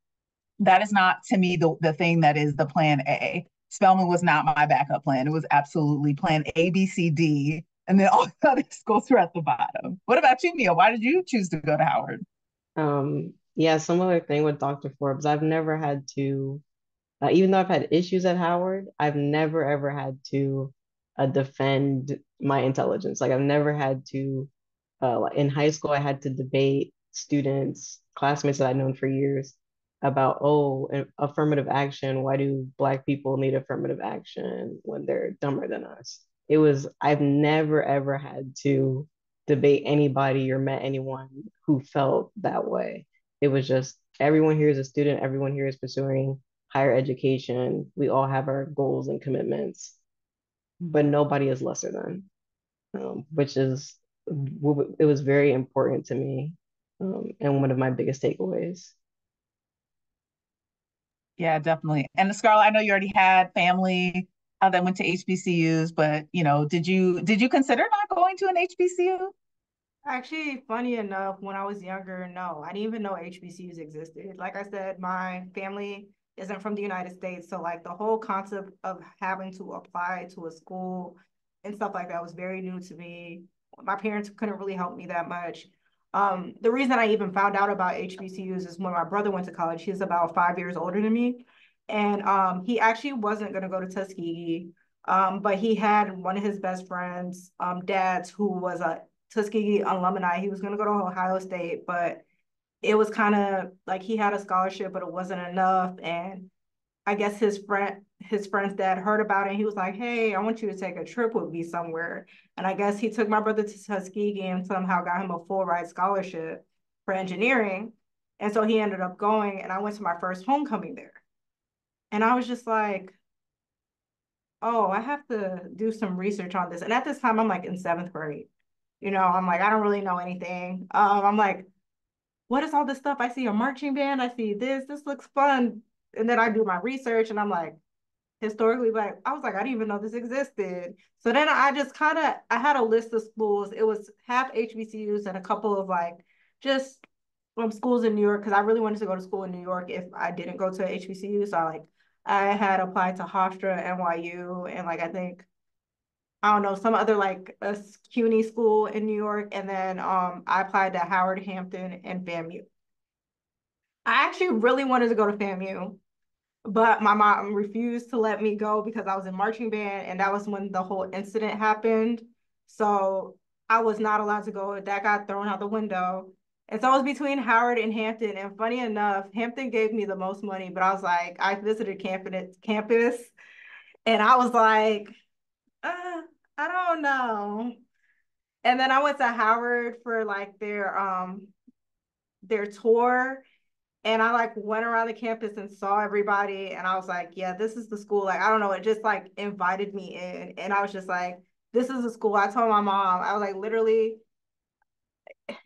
is not to me the thing that is the plan A. Spelman was not my backup plan. It was absolutely plan A, B, C, D. And then all the other schools were at the bottom. What about you, Mia? Why did you choose to go to Howard? Yeah, similar thing with Dr. Forbes. I've never had to, even though I've had issues at Howard, I've never ever had to defend my intelligence. Like I've never had to, like in high school, I had to debate students, classmates that I've known for years about, oh, affirmative action. Why do Black people need affirmative action when they're dumber than us? I've never ever had to debate anybody or met anyone who felt that way. It was just everyone here is a student, everyone here is pursuing higher education. We all have our goals and commitments, but nobody is lesser than, which is, it was very important to me, and one of my biggest takeaways. Yeah, definitely. And Scarlett, I know you already had family that went to HBCUs, but did you consider not going to an HBCU? Actually, funny enough, when I was younger, no, I didn't even know HBCUs existed. Like I said, my family isn't from the United States. So like the whole concept of having to apply to a school and stuff like that was very new to me. My parents couldn't really help me that much. The reason I even found out about HBCUs is when my brother went to college. He's about 5 years older than me. And he actually wasn't going to go to Tuskegee. But he had one of his best friends, dads, who was a Tuskegee alumni. He was going to go to Ohio State, but it was kind of like he had a scholarship, but it wasn't enough. And I guess his friend's dad heard about it. And he was like, "Hey, I want you to take a trip with me somewhere." And I guess he took my brother to Tuskegee and somehow got him a full ride scholarship for engineering. And so he ended up going, and I went to my first homecoming there. And I was just like, oh, I have to do some research on this. And at this time, I'm like in seventh grade. I'm like, I don't really know anything. I'm like, what is all this stuff? I see a marching band. I see this looks fun. And then I do my research and I'm like, historically Black. I was like, I didn't even know this existed. So then I just I had a list of schools. It was half HBCUs and a couple of like just schools in New York because I really wanted to go to school in New York if I didn't go to HBCU. So I had applied to Hofstra, NYU, and like I think I don't know, some other like a CUNY school in New York. And then I applied to Howard, Hampton, and FAMU. I actually really wanted to go to FAMU, but my mom refused to let me go because I was in marching band, and that was when the whole incident happened. So I was not allowed to go. That got thrown out the window. And so I was between Howard and Hampton. And funny enough, Hampton gave me the most money, but I was like, I visited campus, and I was like, I don't know. And then I went to Howard for like their tour. And I like went around the campus and saw everybody. And I was like, yeah, this is the school. Like, I don't know. It just like invited me in. And I was just like, this is the school. I told my mom, I was like, literally,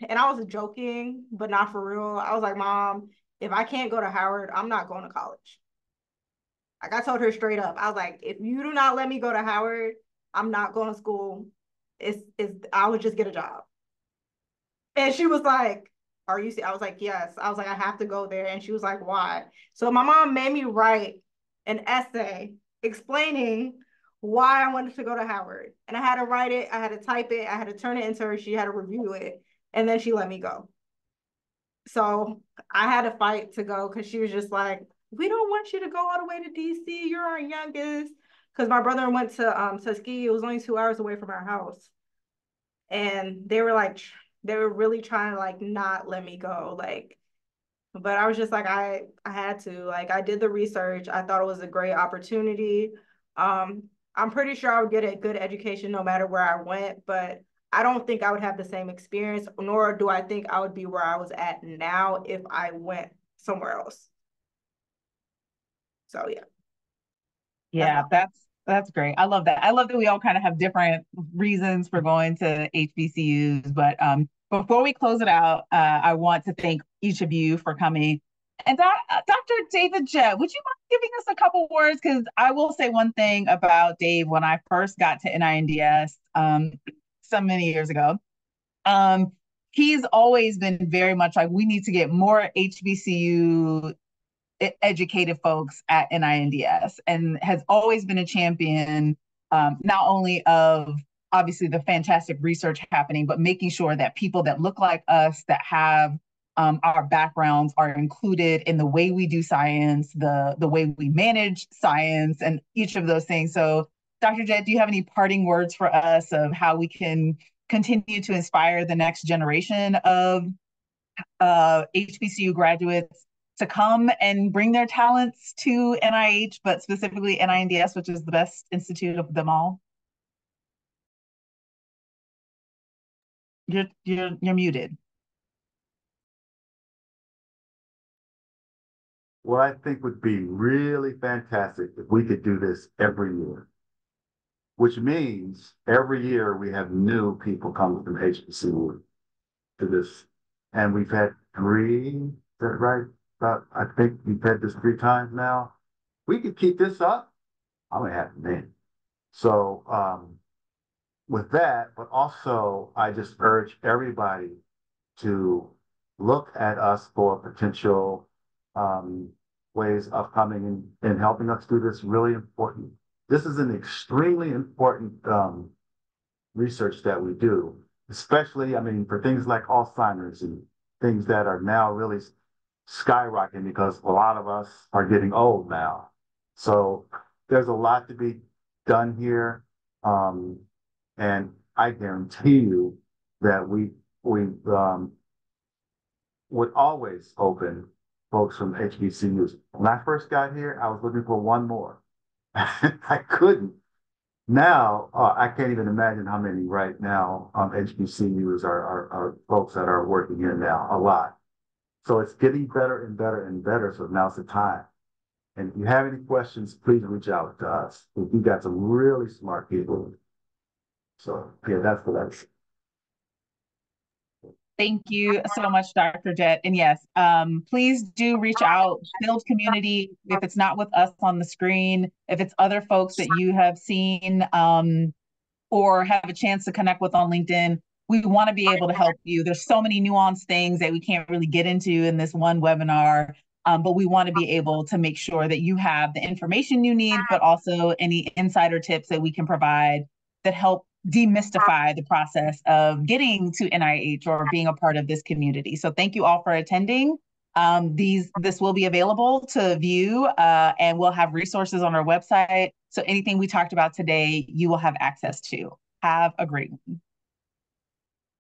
and I was joking, but not for real. I was like, Mom, if I can't go to Howard, I'm not going to college. Like I told her straight up. I was like, if you do not let me go to Howard, I'm not going to school. I would just get a job. And she was like, are you, I was like, yes. I was like, I have to go there. And she was like, why? So my mom made me write an essay explaining why I wanted to go to Howard. And I had to write it, I had to type it, I had to turn it into her, she had to review it, and then she let me go. So I had to fight to go because she was just like, we don't want you to go all the way to DC. You're our youngest. Because my brother went to Tuskegee. It was only 2 hours away from our house. And they were like, they were really trying to like not let me go. Like, but I was just like, I had to. Like, I did the research. I thought it was a great opportunity. I'm pretty sure I would get a good education no matter where I went, but I don't think I would have the same experience, nor do I think I would be where I was at now if I went somewhere else. So yeah. Yeah, that's great. I love that. I love that we all kind of have different reasons for going to HBCUs. But before we close it out, I want to thank each of you for coming. And Dr. David Jett, would you mind giving us a couple words? Because I will say one thing about Dave when I first got to NINDS so many years ago. He's always been very much like, we need to get more HBCU educated folks at NINDS, and has always been a champion, not only of obviously the fantastic research happening, but making sure that people that look like us, that have our backgrounds, are included in the way we do science, the way we manage science, and each of those things. So, Dr. Jett, do you have any parting words for us of how we can continue to inspire the next generation of HBCU graduates to come and bring their talents to NIH, but specifically NINDS, which is the best institute of them all? You're muted. What I think would be really fantastic if we could do this every year, which means every year we have new people coming from HBCU to this. And we've had three, is that right? I think we've had this 3 times now. We could keep this up, I'm gonna have many. So with that, but also I just urge everybody to look at us for potential ways of coming and helping us do this really important. This is an extremely important research that we do, especially, I mean, for things like Alzheimer's and things that are now really skyrocketing because a lot of us are getting old now. So there's a lot to be done here. And I guarantee you that we would always open folks from HBCUs. When I first got here, I was looking for one more. I couldn't. Now, I can't even imagine how many right now HBCUs are folks that are working here now, a lot. So it's getting better and better and better. So now's the time. And if you have any questions, please reach out to us. We've got some really smart people. So yeah, that's what that's. Thank you so much, Dr. Jett. And yes, please do reach out, build community. If it's not with us on the screen, if it's other folks that you have seen or have a chance to connect with on LinkedIn, we want to be able to help you. There's so many nuanced things that we can't really get into in this one webinar, but we want to be able to make sure that you have the information you need, but also any insider tips that we can provide that help demystify the process of getting to NIH or being a part of this community. So thank you all for attending. This will be available to view, and we'll have resources on our website. So anything we talked about today, you will have access to. Have a great one.